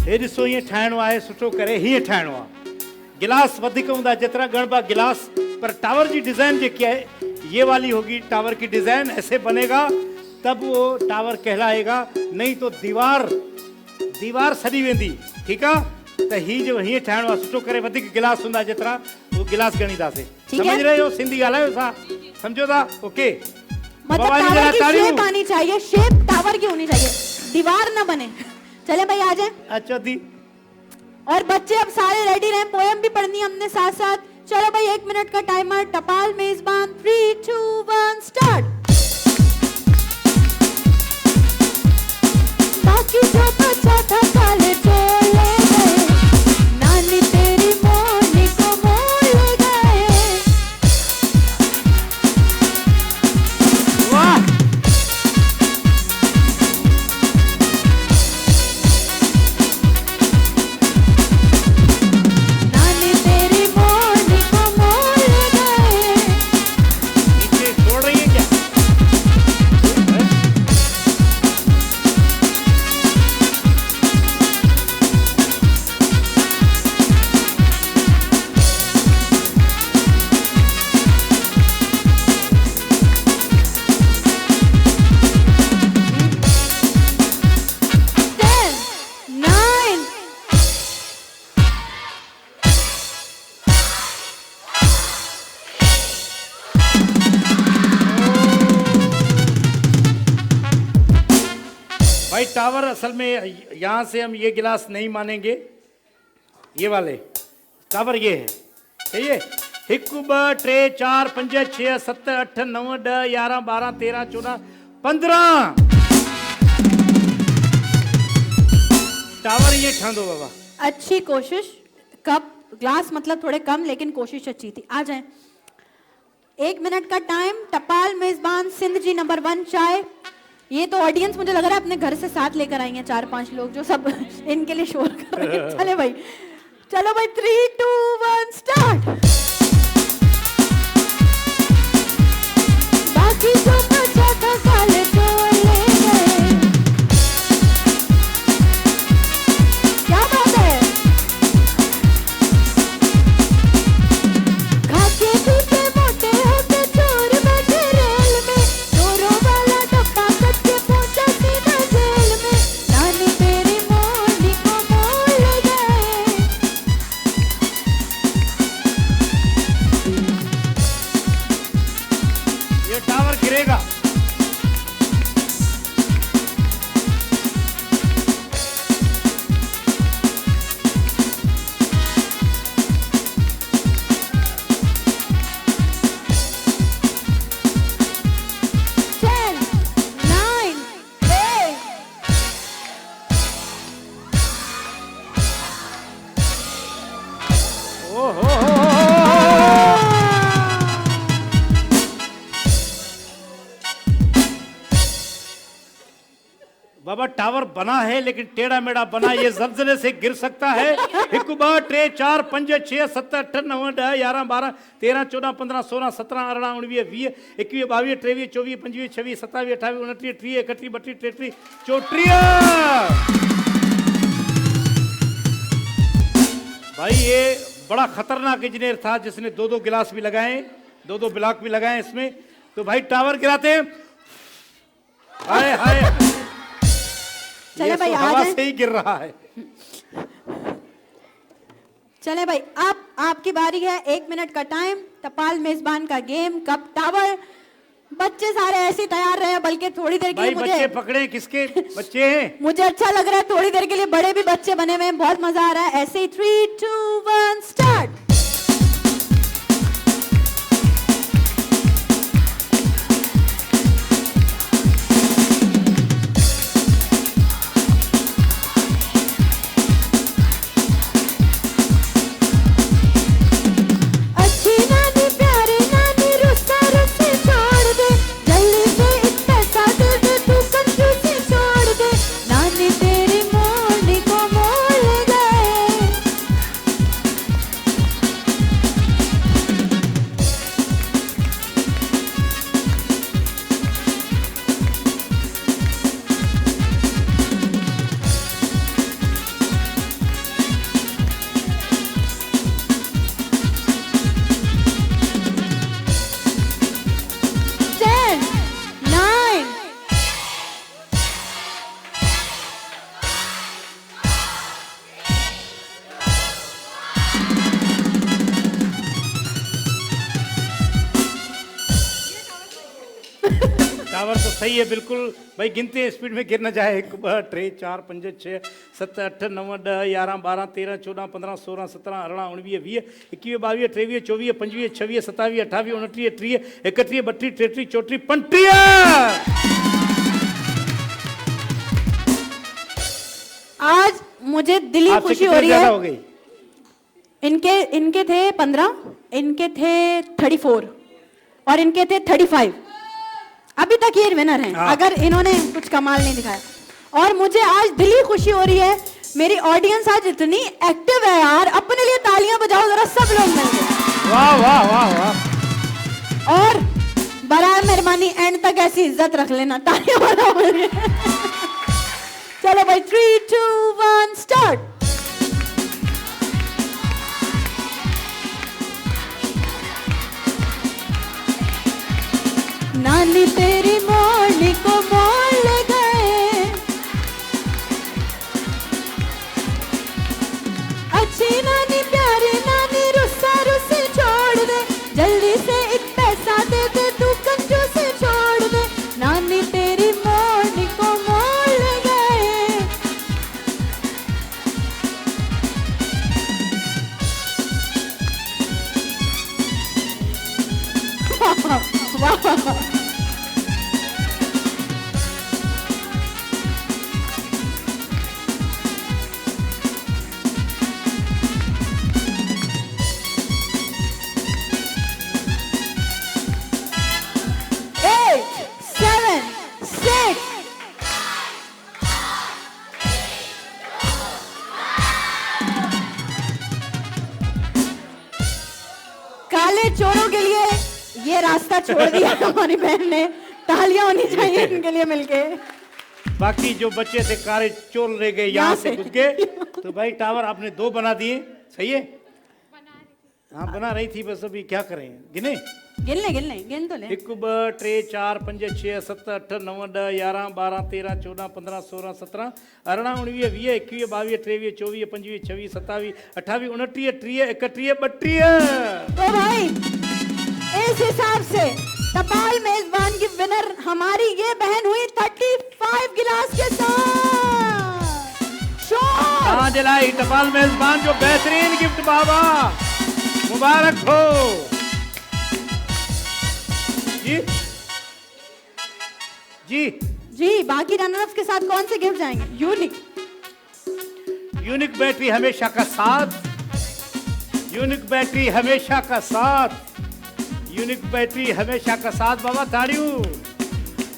हे ॾिसो हीअं ठाहिणो आहे सुठो करे हीअं ठाहिणो आहे गिलास वधिक हूंदा जेतिरा गणबा गिलास पर टावर की डिज़ाइन जेकी है ये वाली होगी टावर की डिज़ाइन ऐसे बनेगा तब वो टावर कहलाएगा नहीं तो दीवार सड़ी वेंदी ठीक है तो ही जो हीअं ठाहिणो आहे सुठो करे वधिक गिलास हूंदा जेतिरा वो गिलास गणीदासीं समझ रहे हो सिंधी ॻाल्हायो था समझो था ओके मतलब टावर की शेप आनी चाहिए शेप टावर की होनी चाहिए दीवार ना बने चले भाई आ जाए अच्छा दी और बच्चे अब सारे रेडी रहे पोएम भी पढ़नी है हमने साथ साथ चलो भाई 1 मिनट का टाइमर टपाल मेजबान 3 2 1 स्टार्ट बाकी जो बचा था काले चले गए नानी तेरी मोरनी को मोल गए वाह नानी तेरी मोरनी को मोल गए नीचे छोड़ रही है क्या Ten, 9 भाई टावर असल में यहाँ से हम ये गिलास नहीं मानेंगे ये वाले टावर ये है सही है 1 2 3 4 5 6 7 8 9 10 11 12 13 14 15 टावर ये ठंडो बाबा अच्छी कोशिश कप ग्लास मतलब थोड़े कम लेकिन कोशिश अच्छी थी आ जाएं 1 मिनट का टाइम टपाल मेजबान सिंध जी नंबर 1 चाय ये तो ऑडियंस मुझे लग रहा है अपने घर से साथ लेकर आई हैं 4-5 लोग जो सब इनके लिए शोर कर रहे हैं चलो भाई 3 2 1 स्टार्ट बाकी जो बचा था काले चले गए क्या बात है खाके पीके मोटे होके चोर बैठे रेल में चोरों वाला डब्बा कच्चे पहुंचा सीधा जेल में नानी तेरी मोरनी को मोल गए ये टावर गिरेगा Ten, 9 8 बाबा टावर बना है लेकिन टेढ़ा मेढ़ा बना ये जल्जले से गिर सकता है 1 2 3 4 5 6 7 8 9 10 11 12 13 14 15 16 17 18 19 20 21 22 23 24 25 26 27 28 29 30 31 32 33 34 भाई ये बड़ा खतरनाक इंजीनियर था जिसने 2-2 गिलास भी लगाए 2-2 ब्लॉक भी लगाए इसमें तो भाई टावर गिराते हैं हाय हाय चले भाई आ हवा जाएं से ही गिर रहा है चले भाई अब आपकी बारी है 1 मिनट का टाइम टपाल मेजबान का गेम कप टावर बच्चे सारे ऐसे तैयार रहे बल्कि थोड़ी देर के लिए भाई बच्चे पकड़े किसके बच्चे हैं मुझे अच्छा लग रहा है थोड़ी देर के लिए बड़े भी बच्चे बने हुए हैं बहुत मजा आ रहा है ऐसे ही 3 2 1 स्टार्ट अच्छी नानी प्यारी नानी रुस्सा रुस्सी छोड़ दे जल्दी से एक पैसा दे दे तू कंजूसी छोड़ दे नानी तेरी मोरनी को मोल गए सही है बिल्कुल भाई, गिनते स्पीड में गिर न जाए। 1 2 3 4 5 6 7 8 9 10 11 12 13 14 15 16 17 18 19 20 21 22 23 24 25 26 27 28 29 30 31 32 33 34 35। आज मुझे दिली आपसे खुशी हो कितने रही ज्यादा है। हो गई? इनके थे 15, इनके थे 34 और इनके थे 35। अभी तक ये विनर हैं, हाँ। अगर इन्होंने कुछ कमाल नहीं दिखाया। और मुझे आज दिली खुशी हो रही है, मेरी ऑडियंस आज इतनी एक्टिव है यार। अपने लिए तालियां बजाओ जरा सब लोग मिलकर। वाह वाह वाह वाह। और बराए मेहरबानी एंड तक ऐसी इज्जत रख लेना, तालियां बजाओ मेरे लिए। चलो भाई 3 2 1 स्टार्ट। नानी तेरी मोरनी को मोड़ ले गए, अच्छी नानी प्यारी नानी रुस्सा रुस्सी छोड़ दे, जल्दी से एक पैसा दे दे तू कंजूसी छोड़ दे, नानी तेरी मोरनी को मोड़ ले गए। वाह। काले चोरों के लिए ये रास्ता छोड़ दिया हमारी बहन ने। तालियां होनी चाहिए इनके लिए मिलके। बाकी जो बच्चे थे कारे चोर ले गए, यहाँ से घुस गए। तो भाई टावर आपने 2 बना दिए, सही है? हाँ बना रही थी, बस अभी क्या करें, गिने? गिन तो ले। 1 2 3 4 5 6 7 8 9 10 11 12 13 14 15 16 17 18 19 20 21 22 23 24 25 26 27 28 29 30 31 32। तो भाई इस हिसाब से टपाल मेजबान की विनर हमारी ये बहन हुई 35 गिलास के साथ। शोर कहाँ जलाई टपाल मेजबान जो बेहतरीन गिफ्ट, बाबा मुबारक हो जी। जी जी। बाकी रनर्स के साथ कौन से गिफ्ट जाएंगे? यूनिक बैटरी हमेशा का साथ, यूनिक बैटरी हमेशा का साथ, यूनिक बैटरी हमेशा का साथ। बाबा ताड़ियों।